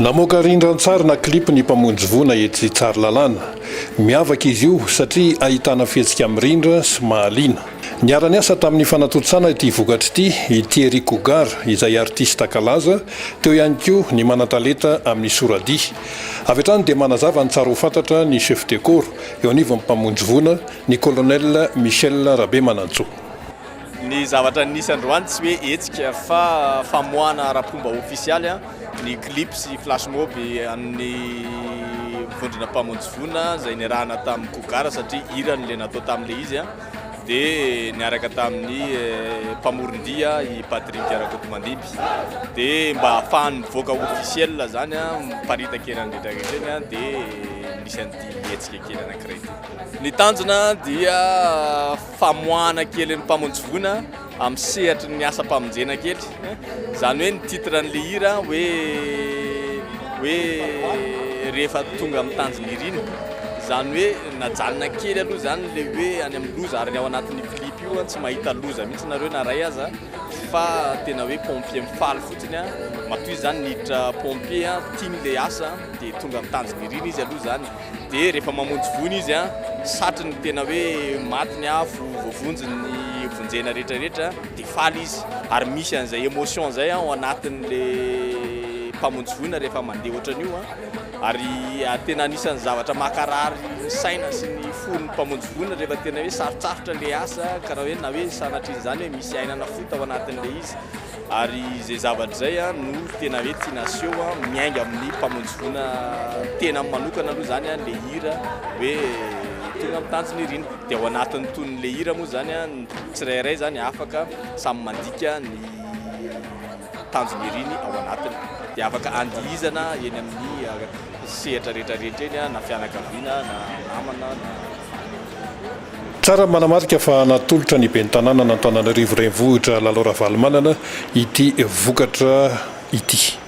Namoaka rindran-tsara na klipy ny mpamonjy vona etsy tsara lalàna. Miavaka izy io satria ahitana fihetsika amin'ny rindra sy mahaliana. Niara-niasa tamin'ny fanatontosana ity vokatra ity Thierry Cougar izay artista kalaza, teo ihany koa ny manan-talenta amin'ny soradia. Avy hatrany dia manazava ny tsara ho fantatra ny chef de corps eo anivon'ny mpamonjy vona ny colonel Michel Rabemanantso. Ny zavatra nisandroany tsy hoe hetsika fa famoahana rapomba ofisialy ny clip sy flash mob amin'ny vondrona mpamonjy vona izay niarahana tamin'ny Cougar satria hirany le natao tamin'ilay izy dia niaraka tamin'ny mpamoron-dia i Patrick Rakotomandimby dia mba ahafahany mivoaka officiel zany miparitaka eny andretrarehetra eny dia misy an'ity hetsika kely anankiray ity. Ny tanjona dia famoahana kely ny mpamonjy vona amin'ny sehatry ny asa-pamonjena kely. Zany hoe ny titre n'le hira hoe rehefa tonga amin'ny tanjona iriny. Zany hoe najalina kely aloha zany le hoe any amin'ny loza ary ao anatin'ny clip io tsy mahita loza mihitsy nareo na ray aza fa tena hoe pompier mifaly fotsiny matoy zany niditra pompier tiany le asa dia tonga amin'ny tanjona iriny izy aloha zany. Dia rehefa mamonjy vona izy satry ny tena hoe maty ny afo voavonjiny vonjena rehetrarehetra dia faly izy ary misy an'izay émotion zay ao anatin'le mpamonjy vona rehefa mandeha ohatran'io ary tena anisan'ny zavatra makarary ny saina sy ny fon'ny mpamonjy vona rehefa tena hoe sarotsarotra le asa karaha hoe na hoe sanatry izany hoe misy ainana fota ao anatin'le izy ary zay zavatra zay no tena hoe tiana aseho miainga amin'ny mpamonjy vona tena manokana aloha zany le hira hoe tonga amin'ny tanjona iriny dia ao anatin'ny ton'le hira moa zany tsirairay zany afaka samy mandika ny tanjona iriny ao anatiny dia afaka andihizana eny amin'ny sehatra rehetrarehetra eny na fianakaviana na namana Tsara manamarika fa natolotra ny ben'ny tanàna n'Antananarivo renivohitra Lalao Ravalomanana ity vokatra ity.